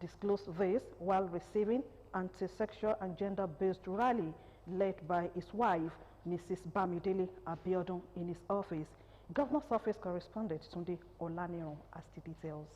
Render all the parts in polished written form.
disclosed this while receiving anti-sexual and gender-based rally led by his wife, Mrs. Bamidele Abiodun, in his office. Governor's office correspondent Tunde Olaniro has the details.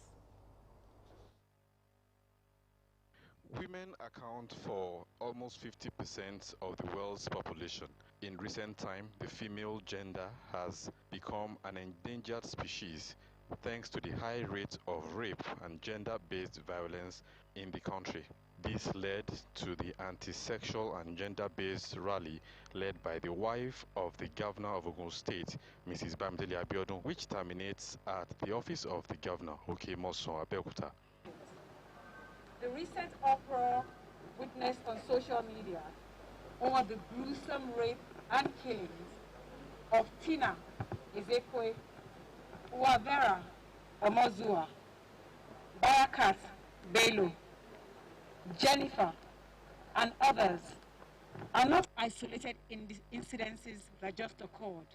Women account for almost 50% of the world's population. In recent time, the female gender has become an endangered species thanks to the high rate of rape and gender-based violence in the country. This led to the anti-sexual and gender-based rally led by the wife of the governor of Ogun State, Mrs. Bamidele Abiodun, which terminates at the office of the governor, Okemoson Abeokuta. The recent uproar witnessed on social media over the gruesome rape and killings of Tina Ezekwe, Uwavera Omozua, Barakat Bello, Jennifer, and others are not isolated in the incidences that just occurred.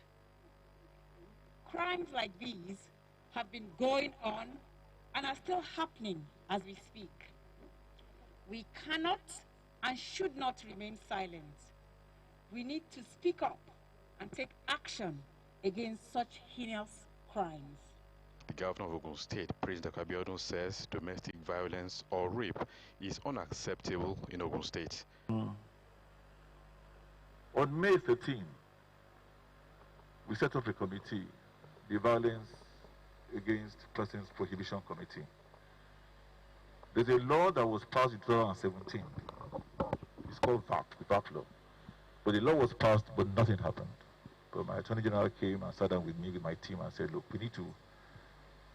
Crimes like these have been going on and are still happening as we speak. We cannot and should not remain silent. We need to speak up and take action against such heinous crimes. The governor of Ogun State, President Abiodun, says domestic violence or rape is unacceptable in Ogun State. On May 13, we set up a committee, the Violence Against Persons Prohibition Committee. There's a law that was passed in 2017. It's called VAC, the VAC law. But the law was passed, but nothing happened. But my Attorney General came and sat down with me, with my team, and said, look, we need to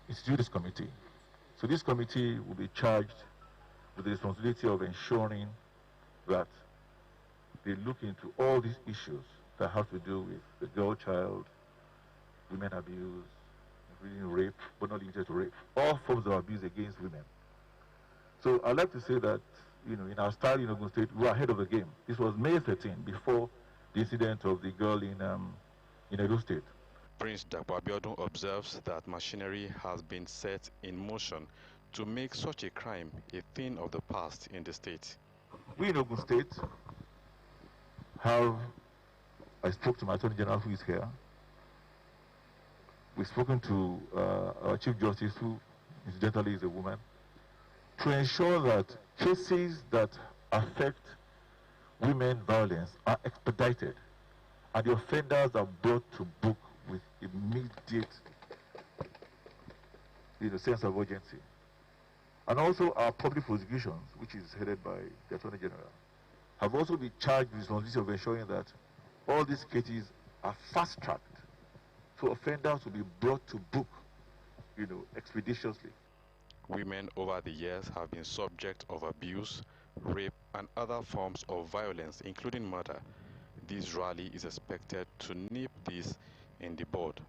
institute this committee. So this committee will be charged with the responsibility of ensuring that they look into all these issues that have to do with the girl child, women abuse, including rape, but not limited to rape, all forms of abuse against women. So I'd like to say that, you know, in our style in Ogun State, we are ahead of the game. This was May 13, before the incident of the girl in Edo State. Prince Dapo Abiodun observes that machinery has been set in motion to make such a crime a thing of the past in the state. We in Ogun State I spoke to my Attorney General, who is here. We've spoken to our Chief Justice, who incidentally is a woman, to ensure that cases that affect women violence are expedited and the offenders are brought to book with immediate sense of urgency. And also our public prosecutions, which is headed by the Attorney General, have also been charged with the responsibility of ensuring that all these cases are fast-tracked, so offenders will be brought to book, expeditiously. Women over the years have been subject of abuse, rape, and other forms of violence, including murder. This rally is expected to nip this in the bud.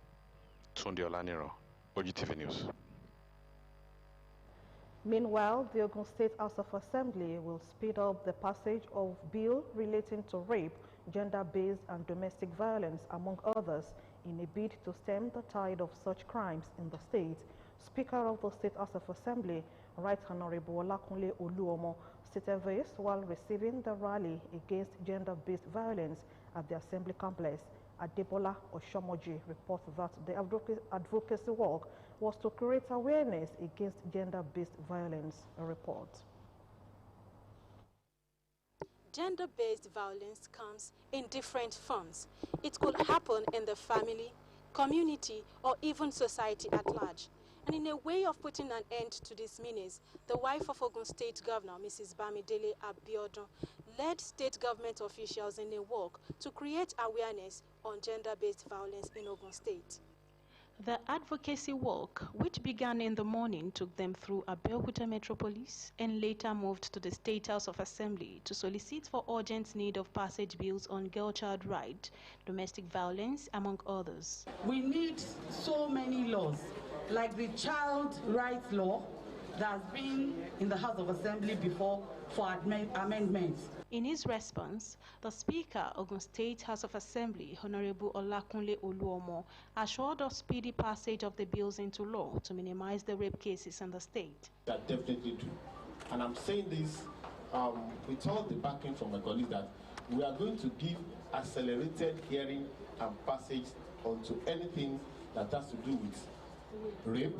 Tunde Olaniro, Ogtv News. Meanwhile, the Ogun State House of Assembly will speed up the passage of bill relating to rape, gender-based and domestic violence, among others, in a bid to stem the tide of such crimes in the state. Speaker of the State House of Assembly, Right Honorable Olakunle Oluomo, stated this while receiving the rally against gender-based violence at the Assembly complex. Adebola Oshomoji reports that the advocacy work was to create awareness against gender-based violence. A report. Gender-based violence comes in different forms. It could happen in the family, community, or even society at large. And in a way of putting an end to this menace, the wife of Ogun State Governor, Mrs. Bamidele Abiodun, led state government officials in a work to create awareness on gender-based violence in Ogun State. The advocacy work, which began in the morning, took them through Abeokuta Metropolis and later moved to the State House of Assembly to solicit for urgent need of passage bills on girl-child rights, domestic violence, among others. We need so many laws, like the child rights law that has been in the House of Assembly before for amendments. In his response, the Speaker, Ogun State House of Assembly, Honorable Olakunle Oluomo, assured of speedy passage of the bills into law to minimize the rape cases in the state. That definitely do. And I'm saying this with all the backing from my colleagues that we are going to give accelerated hearing and passage onto anything that has to do with rape,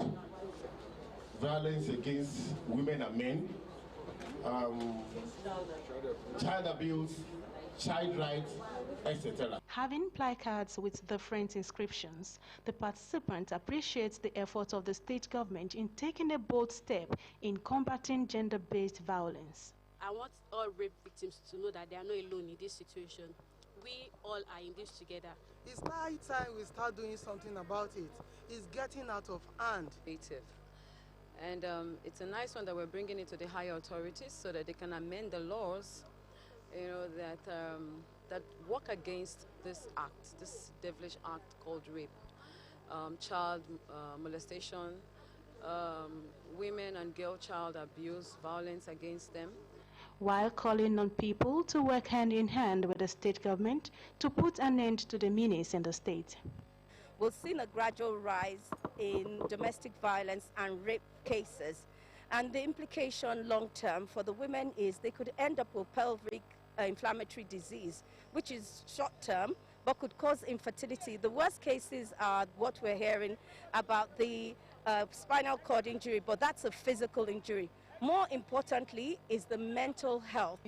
violence against women and men, child abuse, child rights, etc. Having placards with different inscriptions, the participant appreciates the efforts of the state government in taking a bold step in combating gender-based violence. I want all rape victims to know that they are not alone in this situation. We all are in this together. It's high time we start doing something about it. It's getting out of hand. And it's a nice one that we're bringing it to the higher authorities so that they can amend the laws, you know, that work against this act, this devilish act called rape, child molestation, women and girl child abuse, violence against them. While calling on people to work hand in hand with the state government to put an end to the menace in the state. We've seen a gradual rise in domestic violence and rape cases, and the implication long-term for the women is they could end up with pelvic inflammatory disease, which is short-term but could cause infertility. The worst cases are what we're hearing about the spinal cord injury, but that's a physical injury. More importantly is the mental health.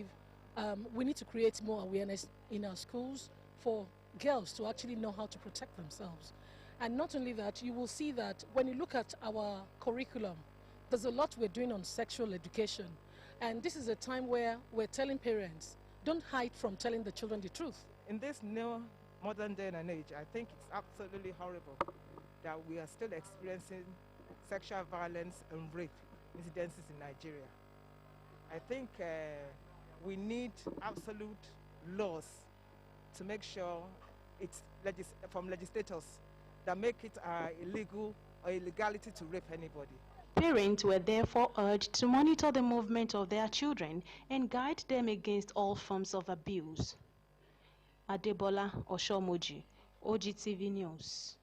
We need to create more awareness in our schools for girls to actually know how to protect themselves. And not only that, you will see that when you look at our curriculum, there's a lot we're doing on sexual education. And this is a time where we're telling parents, don't hide from telling the children the truth. In this new modern day and age, I think it's absolutely horrible that we are still experiencing sexual violence and rape incidences in Nigeria. I think we need absolute laws to make sure it's from legislators that make it illegal or illegality to rape anybody. Parents were therefore urged to monitor the movement of their children and guide them against all forms of abuse. Adebola Oshomoji, Ogtv News.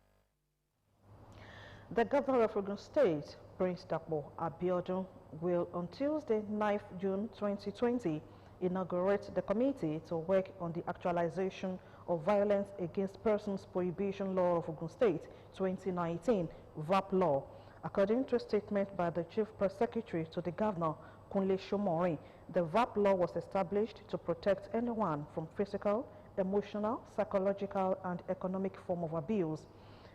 The governor of Ogun State, Prince Dapo Abiodun, will on Tuesday, 9th June 2020, inaugurate the committee to work on the actualization of Violence Against Persons Prohibition Law of Ogun State 2019, VAP law. According to a statement by the Chief Press Secretary to the Governor, Kunle Shomori, the VAP law was established to protect anyone from physical, emotional, psychological, and economic form of abuse.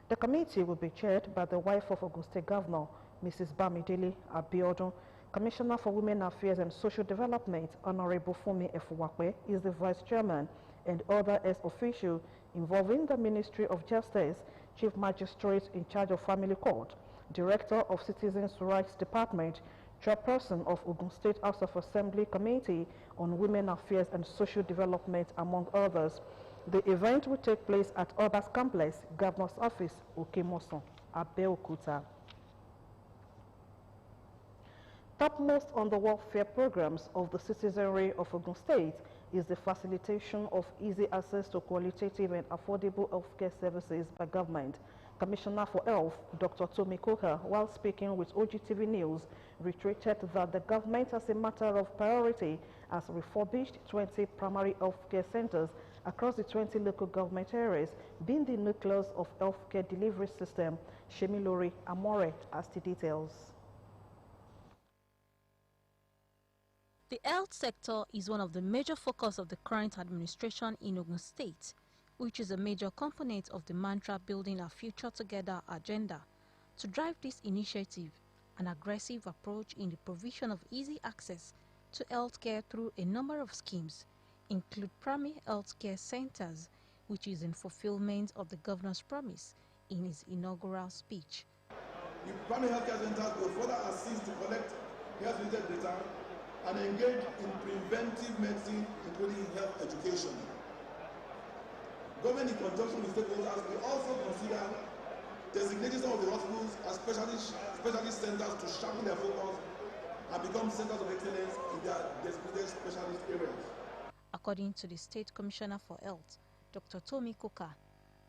The committee will be chaired by the wife of Ogun State Governor, Mrs. Bamidele Abiodun. Commissioner for Women Affairs and Social Development, Honorable Fumi Efuwakwe, is the vice chairman, and other ex-officials involving the Ministry of Justice, Chief Magistrate in charge of Family Court, Director of Citizens' Rights Department, Chairperson of Ogun State House of Assembly Committee on Women Affairs and Social Development, among others. The event will take place at Orbas Complex, Governor's Office, Okemoson, Abeokuta. Topmost on the welfare programs of the citizenry of Ogun State is the facilitation of easy access to qualitative and affordable healthcare services by government. Commissioner for Health, Dr. Tomi Koka, while speaking with Ogtv News, reiterated that the government, as a matter of priority, has refurbished 20 primary healthcare centers across the 20 local government areas, being the nucleus of healthcare delivery system. Shemilori Amore has the details. The health sector is one of the major focus of the current administration in Ogun State, which is a major component of the mantra Building Our Future Together agenda. To drive this initiative, an aggressive approach in the provision of easy access to healthcare through a number of schemes include primary healthcare centers, which is in fulfillment of the governor's promise in his inaugural speech. The primary healthcare centers will further assist to collect health-related data and engage in preventive medicine, including health education. Government, in conjunction with stakeholders, will also consider designating some of the hospitals as specialist centers to sharpen their focus and become centers of excellence in their designated specialist areas. According to the State Commissioner for Health, Dr. Tomi Koka,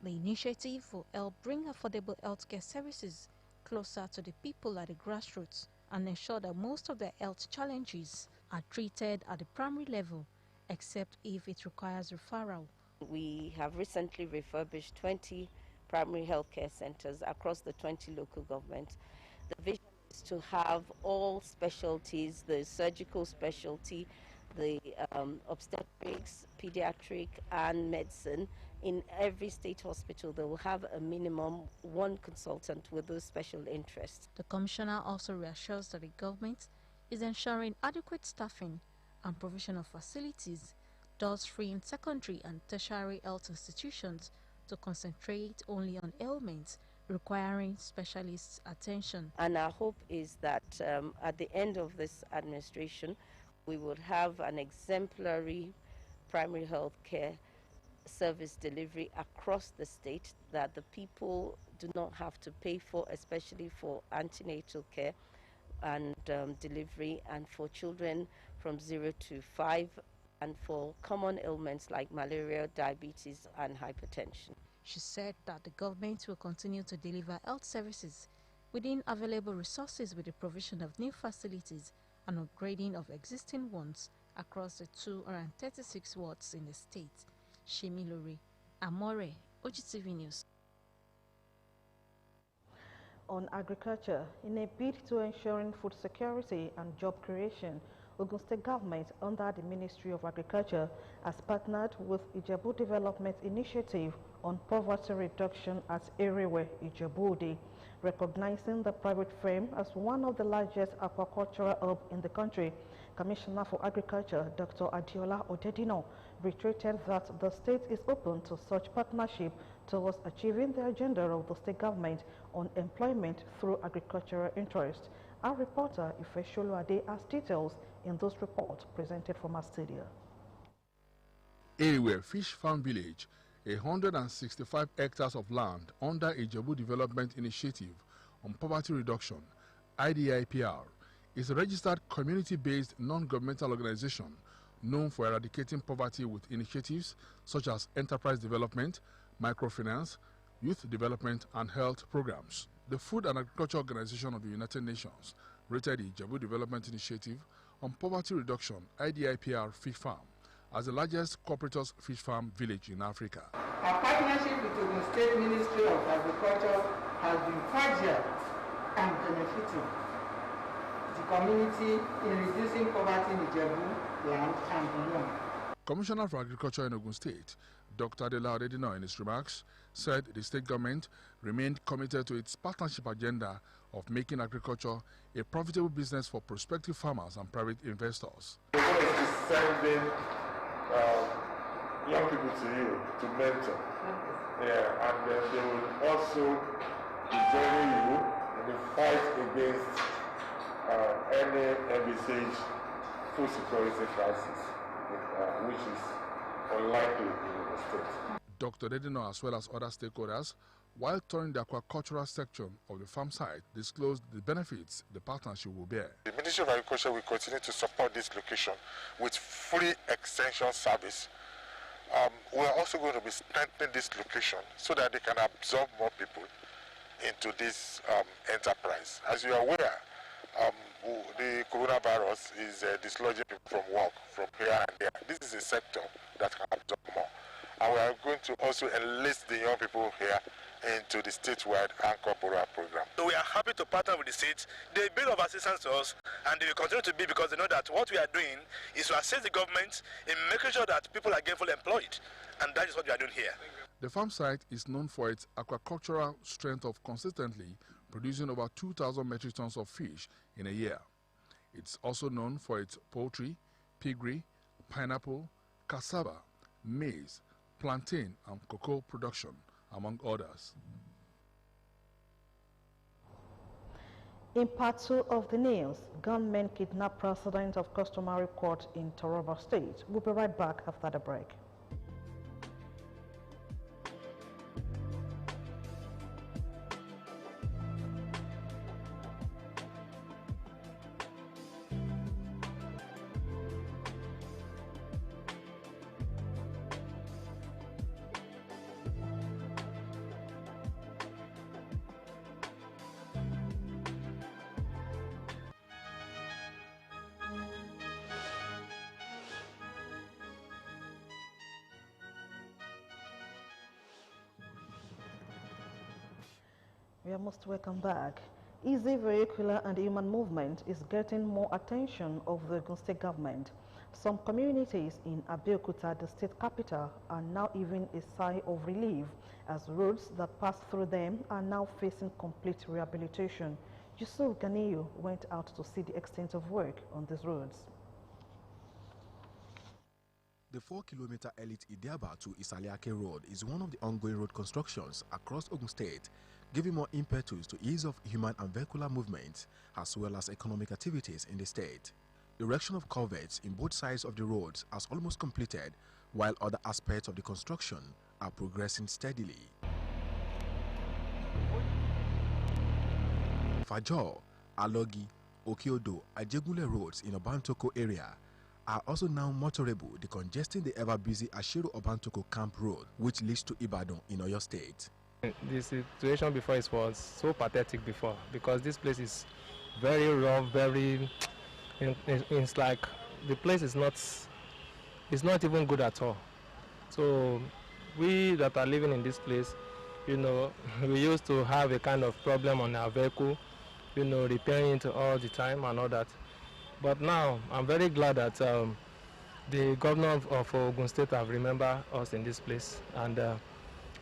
the initiative will help bring affordable healthcare services closer to the people at the grassroots and ensure that most of their health challenges are treated at the primary level, except if it requires referral. We have recently refurbished 20 primary healthcare centers across the 20 local governments. The vision is to have all specialties, the surgical specialty, the obstetrics, pediatric, and medicine. In every state hospital, they will have a minimum one consultant with those special interests. The commissioner also reassures that the government is ensuring adequate staffing and provision of facilities, thus freeing secondary and tertiary health institutions to concentrate only on ailments requiring specialist attention. And our hope is that at the end of this administration, we would have an exemplary primary health care service delivery across the state that the people do not have to pay for, especially for antenatal care and delivery, and for children from 0 to 5, and for common ailments like malaria, diabetes, and hypertension. She said that the government will continue to deliver health services within available resources with the provision of new facilities and upgrading of existing ones across the 236 wards in the state. Shemilori Amore, Ogtv News. On agriculture, in a bid to ensuring food security and job creation, Ogun State government under the Ministry of Agriculture has partnered with Ijebu Development Initiative on poverty reduction at Erewe, Ijebu-Ode, recognizing the private firm as one of the largest aquacultural hubs in the country. Commissioner for Agriculture, Dr. Adiola Odedino, reiterated that the state is open to such partnership towards achieving the agenda of the state government on employment through agricultural interest. Our reporter, Ife Sholuade, has details in this report presented from our studio. Erewe Fish Farm Village, 165 hectares of land under Ijebu Development Initiative on Poverty Reduction, IDIPR, is a registered community-based non-governmental organization known for eradicating poverty with initiatives such as enterprise development, microfinance, youth development, and health programs. The Food and Agriculture Organization of the United Nations rated the Ijebu Development Initiative on Poverty Reduction, IDIPR Fish Farm, as the largest cooperative fish farm village in Africa. Our partnership with the Ogun State Ministry of Agriculture has been cordial and benefiting the community in reducing poverty in Ijebu land and beyond. Commissioner for Agriculture in Ogun State, Dr. Adela Odedino, in his remarks, said the state government remained committed to its partnership agenda of making agriculture a profitable business for prospective farmers and private investors. We're going to be sending young people to you to mentor. Yeah, and then they will also be joining you in the fight against any envisaged food security crisis, which is unlikely in the state. Dr. Odedino, as well as other stakeholders, while touring the aquacultural section of the farm site, disclosed the benefits the partnership will bear. The Ministry of Agriculture will continue to support this location with free extension service. We are also going to be strengthening this location so that they can absorb more people into this enterprise. As you are aware, the coronavirus is dislodging people from work from here and there. This is a sector that can absorb more. And we are going to also enlist the young people here into the statewide Anchor Borrower program. So we are happy to partner with the state. They build of assistance to us, and they will continue to be, because they know that what we are doing is to assist the government in making sure that people are gainfully employed, and that is what we are doing here. The farm site is known for its aquacultural strength of consistently producing over 2,000 metric tons of fish in a year. It's also known for its poultry, piggery, pineapple, cassava, maize, plantain, and cocoa production, among others. In part 2 of the news, gunmen kidnap president of customary court in Taraba State. We'll be right back after the break. You are most welcome back. Easy vehicular and human movement is getting more attention of the Ogun State government. Some communities in Abeokuta, the state capital, are now even a sigh of relief as roads that pass through them are now facing complete rehabilitation. Yusuf Ganiyu went out to see the extent of work on these roads. The 4-kilometer Elite Idiaba to Isaliake Road is one of the ongoing road constructions across Ogun State, giving more impetus to ease of human and vehicular movement, as well as economic activities in the state. Erection of culverts in both sides of the roads has almost completed, while other aspects of the construction are progressing steadily. Fajo, Alogi, Okiodo, Ajegunle roads in Obantoko area are also now motorable, decongesting the ever-busy Ashiro Obantoko Camp Road, which leads to Ibadan in Oyo State. The situation before was so pathetic before, because this place is very rough, very... It's like the place is not even good at all. So we that are living in this place, you know, we used to have a kind of problem on our vehicle, you know, repairing it all the time and all that. But now I'm very glad that the governor of Ogun State have remembered us in this place, and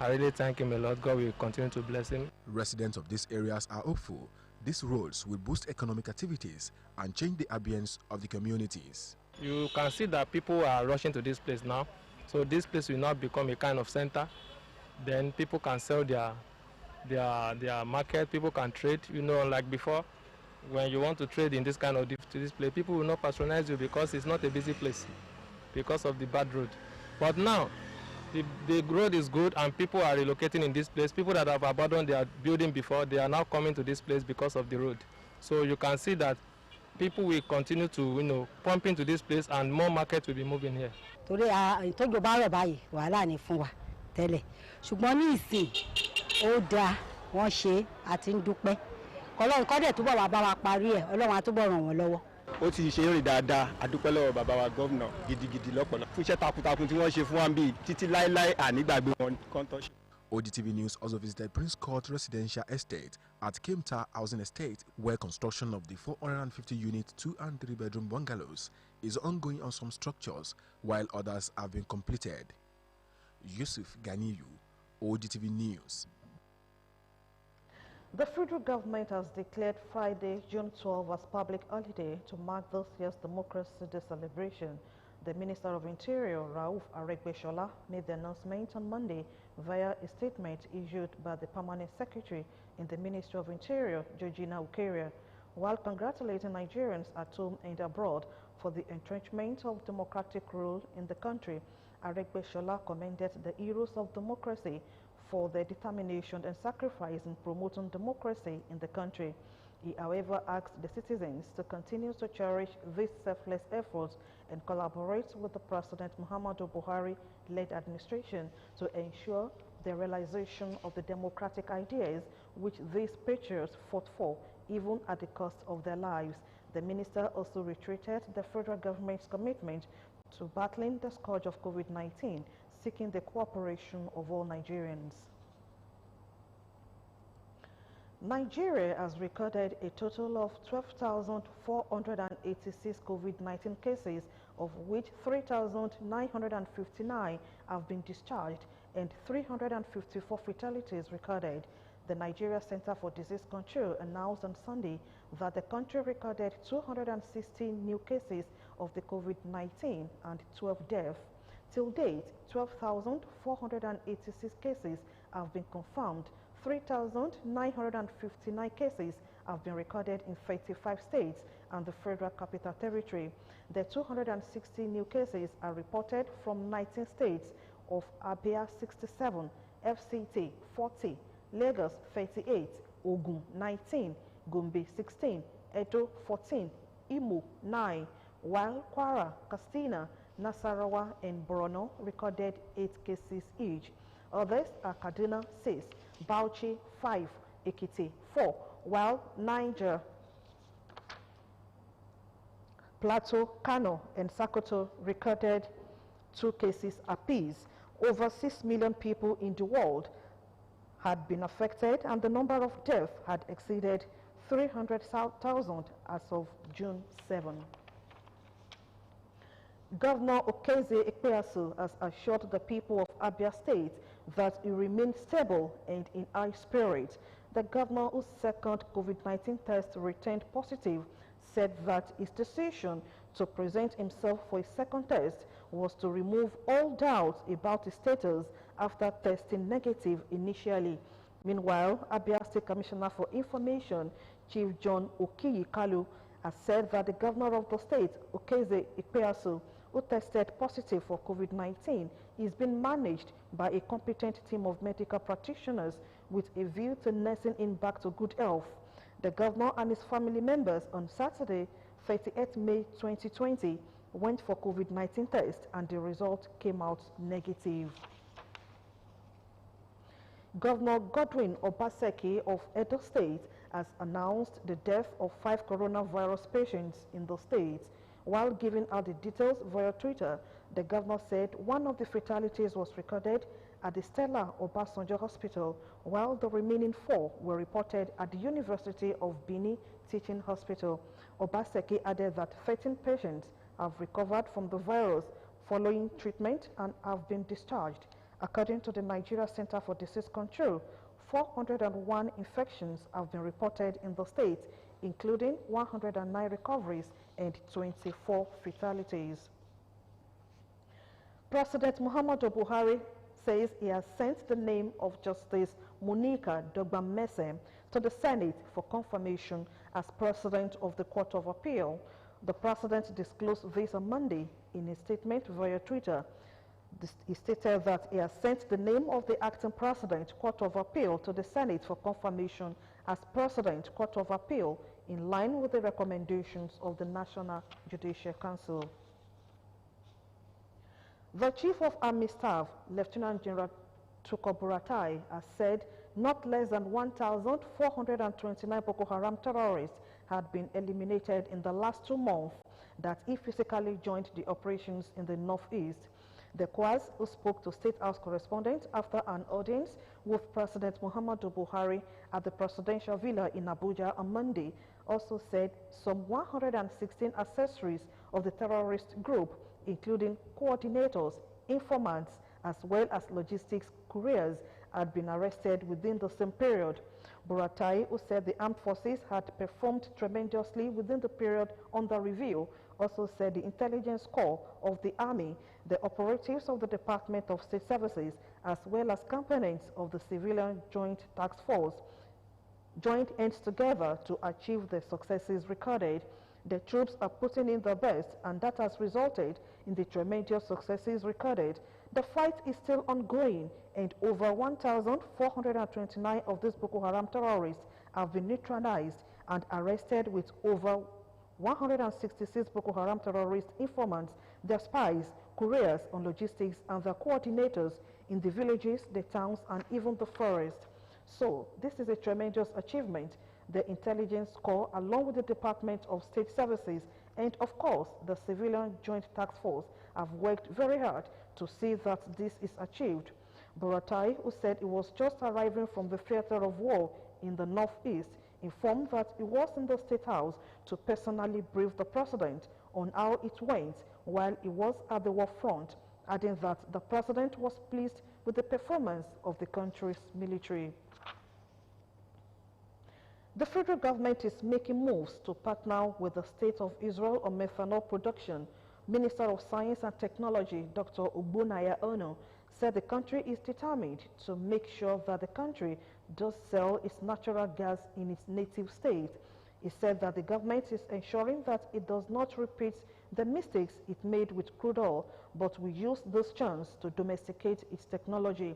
I really thank him a lot. God will continue to bless him. Residents of these areas are hopeful these roads will boost economic activities and change the ambience of the communities. You can see that people are rushing to this place now. So this place will now become a kind of center. Then people can sell their market, people can trade. You know, like before, when you want to trade in this kind of this place, people will not patronize you because it's not a busy place because of the bad road. But now, the road is good and people are relocating in this place. People that have abandoned their building before, they are now coming to this place because of the road. So you can see that people will continue to, you know, pump into this place and more market will be moving here. Torí ìtọ́jú bá rẹ̀ báyìí wàhálà ni fún wa tẹ́lẹ̀. Ṣùgbọ́n ní ìsìn ó dáa wọ́n ṣe àti ń dúpẹ́. Ọlọ́run kó dẹ̀ túbọ̀ wá bá wa parí ẹ̀, Ọlọ́run á túbọ̀ ràn wọ́n lọ́wọ́. Ó ti ṣe rìn dáadáa, àdúpẹ́ lọ́wọ́ bàbá wa gómìnà gidigidi lọ́pọ̀lọpọ̀ fún iṣẹ́ takuntakun tí wọ́n ṣe fún wa bíi títí láéláé ànígbàgbé wọn kọ́ńtọ́ṣe. OGTV News also visited Prince Court Residential Estate at Kimta Housing Estate, where construction of the 450-unit 2- and 3-bedroom bungalows is ongoing on some structures, while others have been completed. Yusuf Ganiyu, OGTV News. The federal government has declared Friday, June 12 as public holiday to mark this year's Democracy Day celebration. The Minister of Interior, Rauf Aregbesola, made the announcement on Monday via a statement issued by the Permanent Secretary in the Ministry of Interior, Georgina Ukeria. While congratulating Nigerians at home and abroad for the entrenchment of democratic rule in the country, Aregbesola commended the heroes of democracy for their determination and sacrifice in promoting democracy in the country. He, however, asked the citizens to continue to cherish these selfless efforts and collaborate with the President Muhammadu Buhari-led administration to ensure the realization of the democratic ideas which these patriots fought for, even at the cost of their lives. The minister also reiterated the federal government's commitment to battling the scourge of COVID-19, seeking the cooperation of all Nigerians. Nigeria has recorded a total of 12,486 COVID-19 cases, of which 3,959 have been discharged and 354 fatalities recorded. The Nigeria Center for Disease Control announced on Sunday that the country recorded 216 new cases of the COVID-19 and 12 deaths. Till date, 12,486 cases have been confirmed. 3,959 cases have been recorded in 35 states and the Federal Capital Territory. The 260 new cases are reported from 19 states of Abia 67, FCT 40, Lagos 38, Ogun 19, Gombe 16, Edo 14, Imo 9, while Kwara, Katsina, Nasarawa and Borno recorded 8 cases each. Others are Kaduna 6, Bauchi 5, Ekiti 4, while Niger, Plateau, Kano and Sokoto recorded 2 cases apiece. Over 6 million people in the world had been affected and the number of deaths had exceeded 300,000 as of June 7. Governor Okezie Ikpeasu has assured the people of Abia State that he remains stable and in high spirit. The governor, whose second COVID-19 test returned positive, said that his decision to present himself for a second test was to remove all doubts about his status after testing negative initially. Meanwhile, Abia State Commissioner for Information, Chief John Okiyikalu, has said that the governor of the state, Okezie Ikpeasu, who tested positive for COVID-19, is being managed by a competent team of medical practitioners with a view to nursing him back to good health. The governor and his family members on Saturday, 38 May 2020, went for COVID-19 test and the result came out negative. Governor Godwin Obaseki of Edo State has announced the death of 5 coronavirus patients in the state. While giving out the details via Twitter, the governor said one of the fatalities was recorded at the Stella Obasanjo Hospital, while the remaining 4 were reported at the University of Benin Teaching Hospital. Obaseki added that 13 patients have recovered from the virus following treatment and have been discharged. According to the Nigeria Center for Disease Control, 401 infections have been reported in the state, including 109 recoveries and 24 fatalities. President Muhammadu Buhari says he has sent the name of Justice Monica Dogba-Mese to the Senate for confirmation as President of the Court of Appeal. The President disclosed this on Monday in a statement via Twitter. He stated that he has sent the name of the acting President, Court of Appeal, to the Senate for confirmation as President, Court of Appeal, in line with the recommendations of the National Judicial Council. The Chief of Army Staff, Lieutenant General Tukur Buratai, has said not less than 1,429 Boko Haram terrorists had been eliminated in the last 2 months that he physically joined the operations in the northeast. The Kwaz, who spoke to State House correspondents after an audience with President Muhammadu Buhari at the presidential villa in Abuja on Monday, also said some 116 accessories of the terrorist group, including coordinators, informants, as well as logistics couriers, had been arrested within the same period. Buratai, who said the armed forces had performed tremendously within the period under review, also said the intelligence corps of the army, the operatives of the Department of State Services, as well as components of the Civilian Joint Task Force, joined hands together to achieve the successes recorded. The troops are putting in their best, and that has resulted in the tremendous successes recorded. The fight is still ongoing, and over 1,429 of these Boko Haram terrorists have been neutralized and arrested, with over 166 Boko Haram terrorist informants, their spies, couriers on logistics, and their coordinators in the villages, the towns, and even the forest. So this is a tremendous achievement. The Intelligence Corps, along with the Department of State Services, and of course the Civilian Joint Task Force, have worked very hard to see that this is achieved. Buratai, who said he was just arriving from the theater of war in the northeast, informed that he was in the State House to personally brief the President on how it went while he was at the war front, adding that the President was pleased with the performance of the country's military. The federal government is making moves to partner with the State of Israel on methanol production. Minister of Science and Technology, Dr. Ubunaya Ono, said the country is determined to make sure that the country does sell its natural gas in its native state. He said that the government is ensuring that it does not repeat the mistakes it made with crude oil, but will use this chance to domesticate its technology.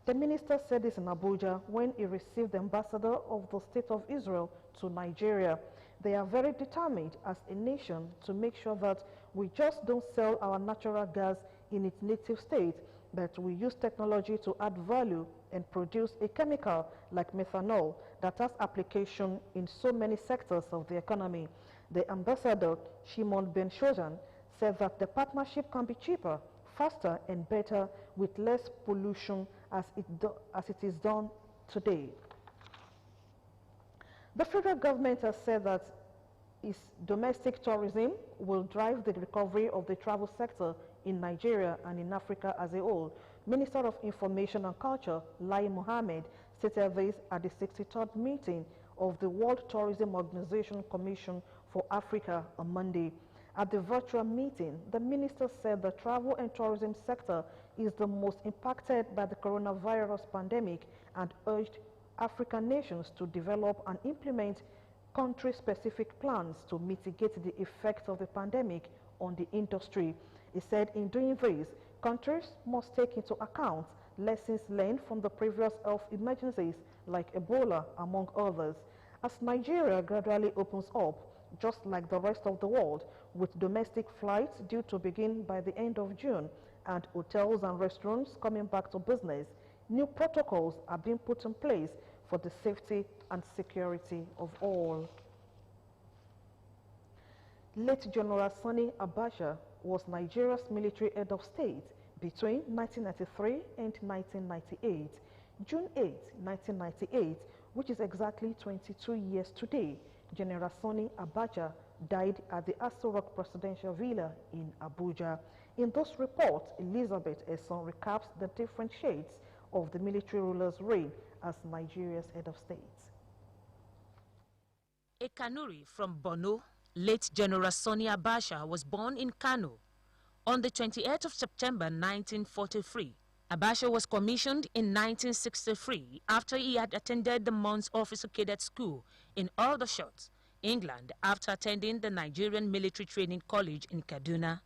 The minister said this in Abuja when he received the ambassador of the State of Israel to Nigeria. They are very determined as a nation to make sure that we just don't sell our natural gas in its native state, but we use technology to add value and produce a chemical like methanol that has application in so many sectors of the economy. The ambassador, Shimon Ben Shojan, said that the partnership can be cheaper, faster and better with less pollution as it is done today. The federal government has said that its domestic tourism will drive the recovery of the travel sector in Nigeria and in Africa as a whole. Minister of Information and Culture, Lai Mohammed, stated this at the 63rd meeting of the World Tourism Organization Commission for Africa on Monday. At the virtual meeting, the minister said the travel and tourism sector is the most impacted by the coronavirus pandemic and urged African nations to develop and implement country-specific plans to mitigate the effects of the pandemic on the industry. He said in doing this, countries must take into account lessons learned from the previous health emergencies like Ebola, among others. As Nigeria gradually opens up, just like the rest of the world, with domestic flights due to begin by the end of June and hotels and restaurants coming back to business, new protocols are being put in place for the safety and security of all. Late General Sani Abacha was Nigeria's military head of state between 1993 and 1998. June 8, 1998, which is exactly 22 years today, General Sani Abacha died at the Aso Rock Presidential Villa in Abuja. In this report, Elizabeth Esson recaps the different shades of the military ruler's reign as Nigeria's head of state. A Kanuri from Borno, late General Sani Abacha was born in Kano. On the 28th of September 1943, Abacha was commissioned in 1963 after he had attended the Mons Officer Cadet School in Aldershot, England, after attending the Nigerian Military Training College in Kaduna.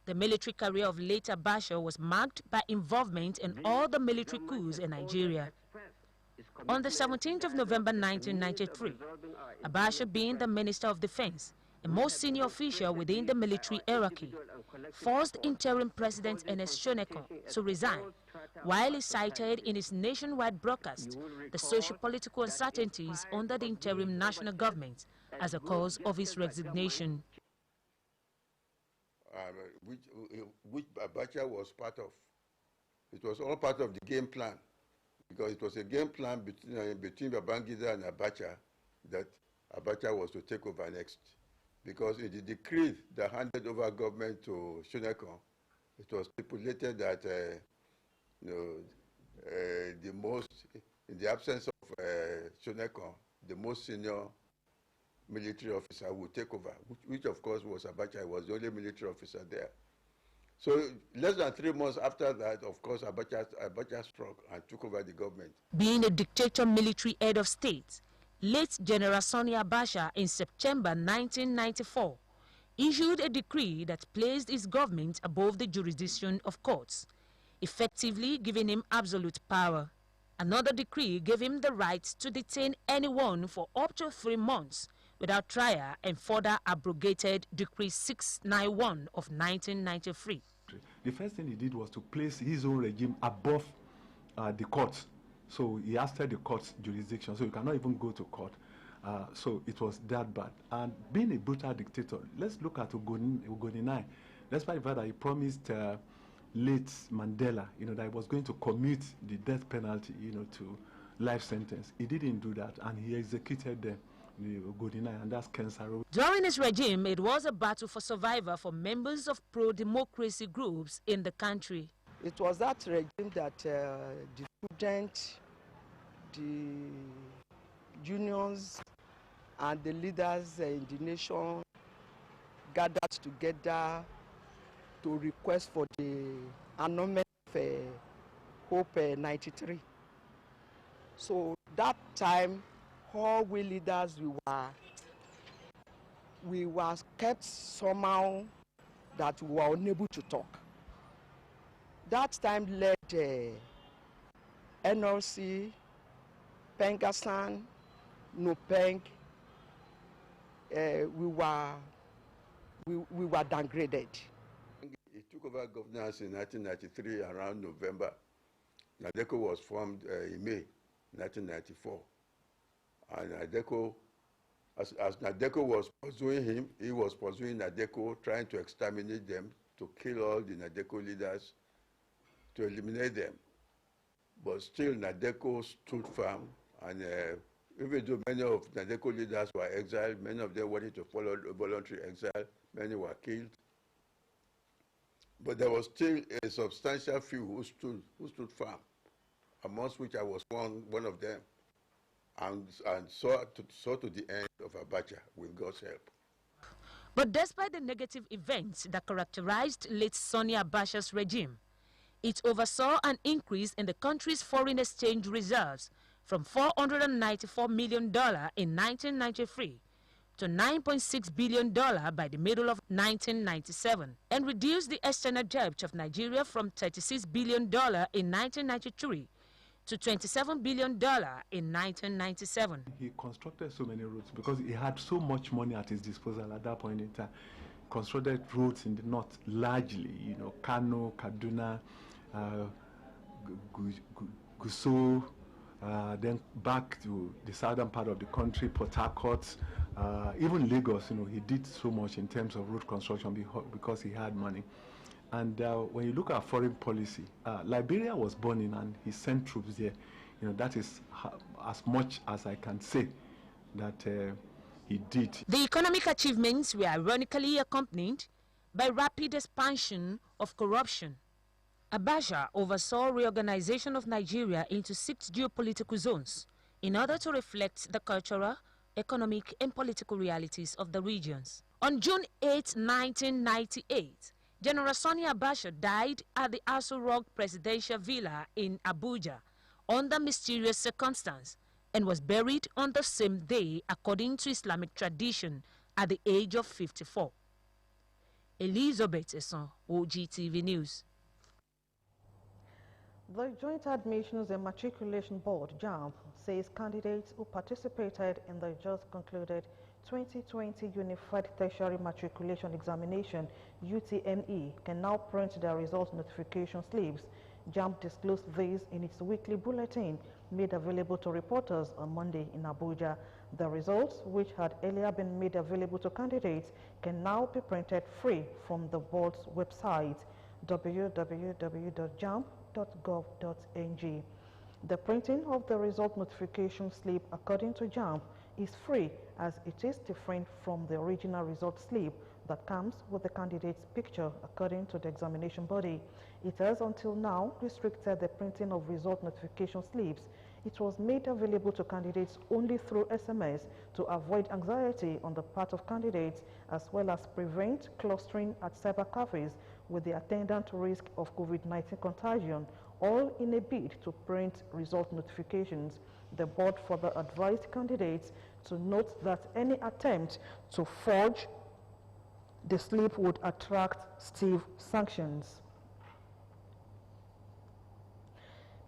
The military career of late Abacha was marked by involvement in all the military coups in Nigeria. On the 17th of November 1993, Abacha, being the Minister of Defense, a most senior official within the military hierarchy, forced interim President Ernest Shoneko to resign, while he cited in his nationwide broadcast the socio-political uncertainties under the interim national government as a cause of his resignation. Which Abacha was part of. It was all part of the game plan, because it was a game plan between Babangida and Abacha that Abacha was to take over next. Because in the decree that handed over government to Shoneko, it was stipulated that the most, in the absence of Shoneko, the most senior military officer would take over, which of course was Abacha. He was the only military officer there. So less than 3 months after that, of course, Abacha struck and took over the government. Being a dictator military head of state, late General Sani Abacha in September 1994 issued a decree that placed his government above the jurisdiction of courts, effectively giving him absolute power. Another decree gave him the right to detain anyone for up to 3 months without trial and further abrogated Decree 691 of 1993. The first thing he did was to place his own regime above the courts. So he ousted the court's jurisdiction, so you cannot even go to court. So it was that bad. And being a brutal dictator, let's look at Ugoninai. Despite the fact that he promised late Mandela, that he was going to commute the death penalty, to life sentence. He didn't do that, and he executed them. And that's Kensaro. During his regime, it was a battle for survival for members of pro-democracy groups in the country. It was that regime that the students, the unions, and the leaders in the nation gathered together to request for the annulment of Hope 93. So that time, all we leaders, we were kept somehow that we were unable to talk. That time led NLC, Pengasan, Nupeng. We were downgraded. He took over governance in 1993 around November. Nadeco was formed in May 1994. And Nadeco, as Nadeco was pursuing him, he was pursuing Nadeco, trying to exterminate them, to kill all the Nadeco leaders, to eliminate them. But still, Nadeco stood firm, and even though many of Nadeco leaders were exiled, many of them wanted to follow voluntary exile, many were killed. But there was still a substantial few who stood firm, amongst which I was one of them, and saw to the end of Abacha with God's help. But despite the negative events that characterized late Sani Abacha's regime, it oversaw an increase in the country's foreign exchange reserves from $494 million in 1993 to $9.6 billion by the middle of 1997, and reduced the external debt of Nigeria from $36 billion in 1993 to $27 billion in 1997. He constructed so many roads because he had so much money at his disposal at that point in time. Constructed roads in the north largely, you know, Kano, Kaduna, Gusau, then back to the southern part of the country, Port Harcourt, even Lagos. You know, he did so much in terms of road construction because he had money. And when you look at foreign policy, Liberia was born in, and he sent troops there. You know, that is as much as I can say that he did. The economic achievements were ironically accompanied by rapid expansion of corruption. Abacha oversaw reorganization of Nigeria into 6 geopolitical zones in order to reflect the cultural, economic, and political realities of the regions. On June 8, 1998, General Sani Abacha died at the Aso Rock Presidential Villa in Abuja under mysterious circumstances and was buried on the same day according to Islamic tradition at the age of 54. Elizabeth Esson, Ogtv News. The Joint Admissions and Matriculation Board, JAMB, says candidates who participated in the just concluded 2020 Unified Tertiary Matriculation Examination, UTME, can now print their result notification slips. JAMB disclosed this in its weekly bulletin made available to reporters on Monday in Abuja. The results, which had earlier been made available to candidates, can now be printed free from the board's website, www.jamb.gov.ng. The printing of the result notification slip, according to JAMB, is free as it is different from the original result slip that comes with the candidate's picture, according to the examination body. It has until now restricted the printing of result notification slips. It was made available to candidates only through SMS to avoid anxiety on the part of candidates, as well as prevent clustering at cyber cafes with the attendant risk of COVID-19 contagion, all in a bid to print result notifications. The board further advised candidates to note that any attempt to forge the slip would attract stiff sanctions.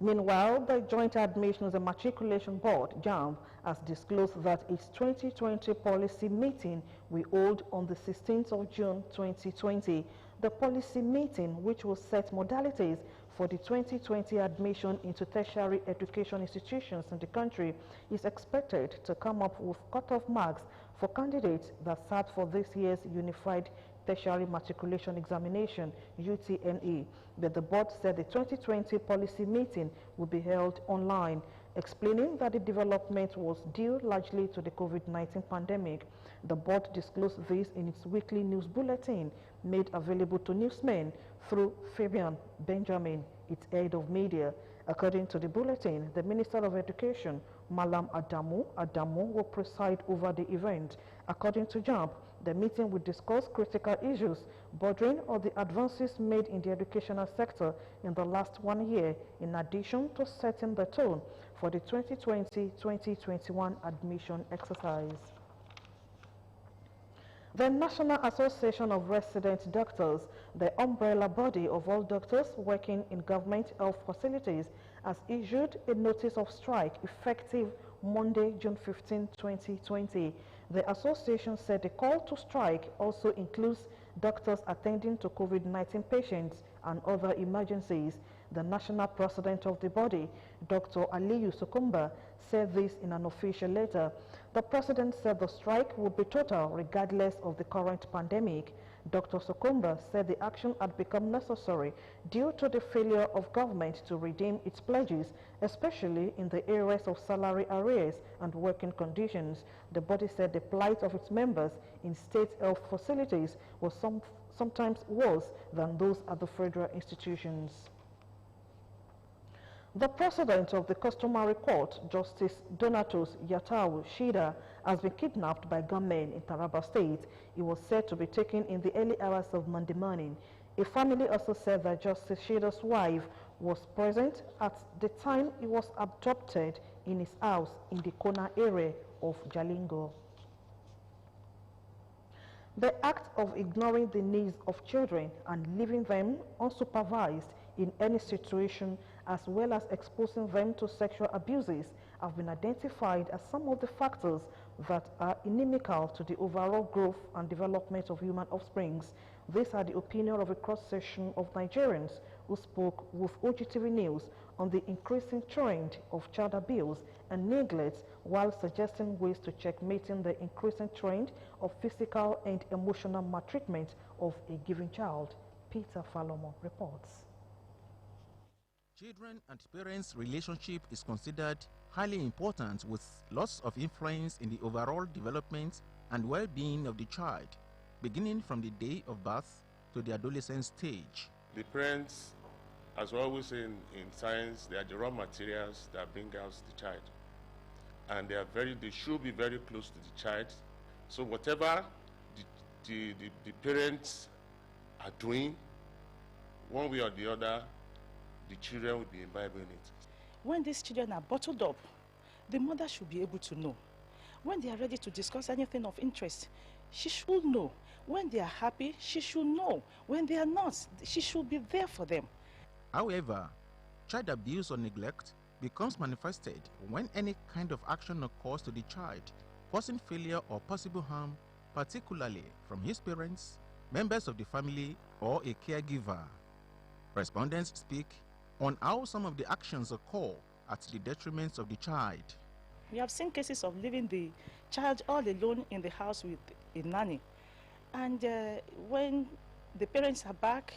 Meanwhile, the Joint Admissions and Matriculation Board, JAMB, has disclosed that its 2020 policy meeting will hold on the 16th of June 2020. The policy meeting, which will set modalities for the 2020 admission into tertiary education institutions in the country, is expected to come up with cutoff marks for candidates that sat for this year's Unified Tertiary Matriculation Examination, UTME. But the board said the 2020 policy meeting will be held online, explaining that the development was due largely to the COVID-19 pandemic. The board disclosed this in its weekly news bulletin made available to newsmen through Fabian Benjamin, its head of media. According to the bulletin, the Minister of Education, Malam Adamu will preside over the event. According to JAMB, the meeting will discuss critical issues bordering on the advances made in the educational sector in the last 1 year, in addition to setting the tone for the 2020-2021 admission exercise. The National Association of Resident Doctors, the umbrella body of all doctors working in government health facilities, has issued a notice of strike effective Monday, June 15, 2020. The association said the call to strike also includes doctors attending to COVID-19 patients and other emergencies. The national president of the body, Dr. Aliyu Sukumba, said this in an official letter. The president said the strike would be total regardless of the current pandemic. Dr. Sokumba said the action had become necessary due to the failure of government to redeem its pledges, especially in the areas of salary arrears and working conditions. The body said the plight of its members in state health facilities was sometimes worse than those at the federal institutions. The president of the customary court, Justice Donatus Yatau Shida, has been kidnapped by gunmen in Taraba State. He was said to be taken in the early hours of Monday morning. A family also said that Justice Shida's wife was present at the time he was abducted in his house in the Kona area of Jalingo. The act of ignoring the needs of children and leaving them unsupervised in any situation, as well as exposing them to sexual abuses, have been identified as some of the factors that are inimical to the overall growth and development of human offsprings. These are the opinion of a cross-section of Nigerians who spoke with Ogtv News on the increasing trend of child abuse and neglect, while suggesting ways to checkmating the increasing trend of physical and emotional maltreatment of a given child. Peter Falomo reports. Children and parents' relationship is considered highly important, with lots of influence in the overall development and well-being of the child, beginning from the day of birth to the adolescent stage. The parents, as we always say in science, they are the raw materials that bring out the child. And they should be very close to the child. So whatever the parents are doing, one way or the other, the children will be imbibing it. When these children are bottled up, the mother should be able to know. When they are ready to discuss anything of interest, she should know. When they are happy, she should know. When they are not, she should be there for them. However, child abuse or neglect becomes manifested when any kind of action occurs to the child, causing failure or possible harm, particularly from his parents, members of the family, or a caregiver. Respondents speak on how some of the actions occur at the detriment of the child. We have seen cases of leaving the child all alone in the house with a nanny. And when the parents are back,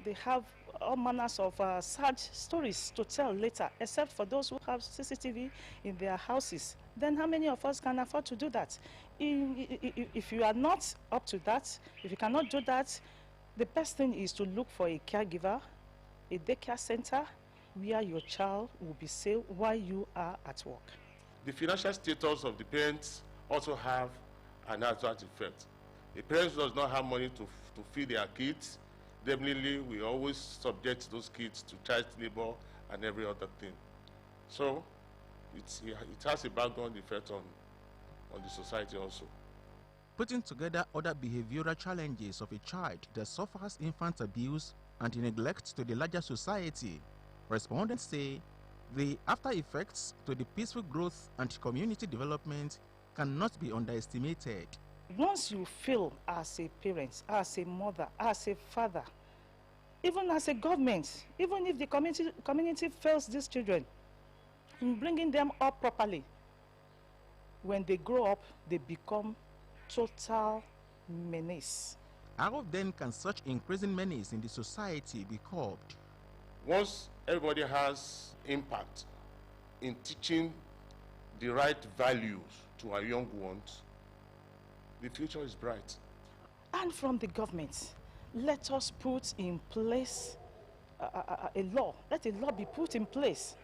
they have all manners of sad stories to tell later, except for those who have CCTV in their houses. Then how many of us can afford to do that? If you are not up to that, if you cannot do that, the best thing is to look for a caregiver, a daycare center, where your child will be safe while you are at work. The financial status of the parents also have an adverse effect. The parents does not have money to feed their kids. Definitely, we always subject those kids to child labor and every other thing. So, it has a background effect on the society also. Putting together other behavioral challenges of a child that suffers infant abuse and neglect to the larger society, respondents say the after effects to the peaceful growth and community development cannot be underestimated. Once you fail as a parent, as a mother, as a father, even as a government, even if the community fails these children in bringing them up properly, when they grow up, they become total menace. How then can such increasing menace in the society be curbed? Once everybody has impact in teaching the right values to our young ones, the future is bright. And from the government, let us put in place a law. Let a law be put in place.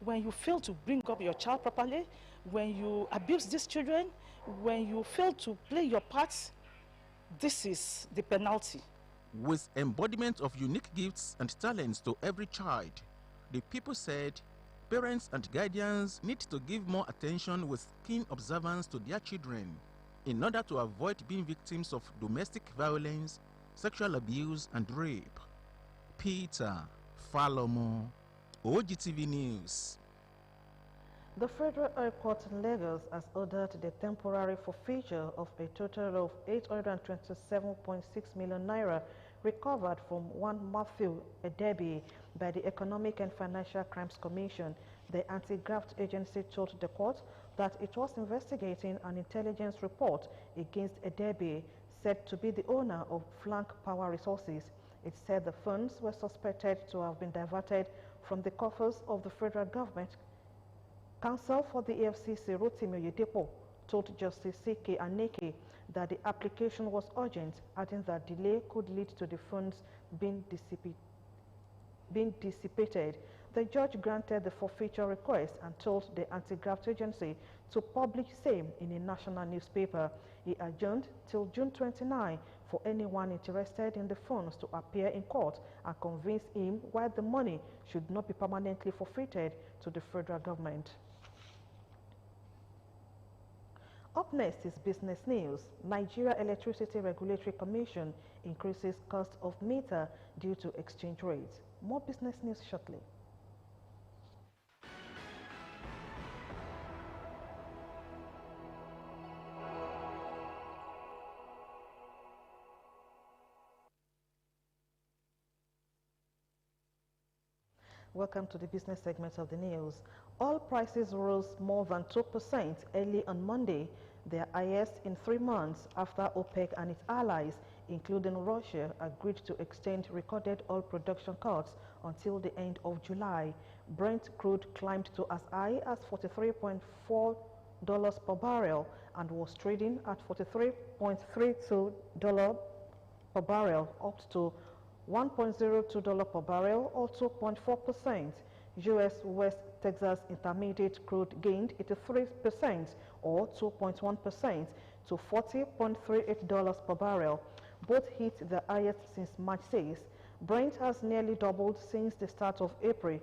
When you fail to bring up your child properly, when you abuse these children, when you fail to play your part, this is the penalty. With embodiment of unique gifts and talents to every child, the people said parents and guardians need to give more attention with keen observance to their children in order to avoid being victims of domestic violence, sexual abuse, and rape. Peter Falomo, Ogtv News. The Federal Airport in Lagos has ordered the temporary forfeiture of a total of 827.6 million naira recovered from one Matthew Edebi by the Economic and Financial Crimes Commission. The anti-graft agency told the court that it was investigating an intelligence report against Edebi said to be the owner of Flank Power Resources. It said the funds were suspected to have been diverted from the coffers of the federal government. Counsel for the EFCC, Rotimi Oyedepo, told Justice C.K. Aneke that the application was urgent, adding that delay could lead to the funds being dissipated. The judge granted the forfeiture request and told the anti-graft agency to publish same in a national newspaper. He adjourned till June 29 for anyone interested in the funds to appear in court and convince him why the money should not be permanently forfeited to the federal government. Up next is business news. Nigeria Electricity Regulatory Commission increases cost of meter due to exchange rates. More business news shortly. Welcome to the business segment of the news. Oil prices rose more than 2% early on Monday, their highest in 3 months after OPEC and its allies, including Russia, agreed to extend recorded oil production cuts until the end of July. Brent crude climbed to as high as $43.4 per barrel and was trading at $43.32 per barrel, up to $1.02 per barrel or 2.4%. U.S. West Texas Intermediate crude gained 83% or 2.1% to $40.38 per barrel. Both hit the highest since March 6. Brent has nearly doubled since the start of April,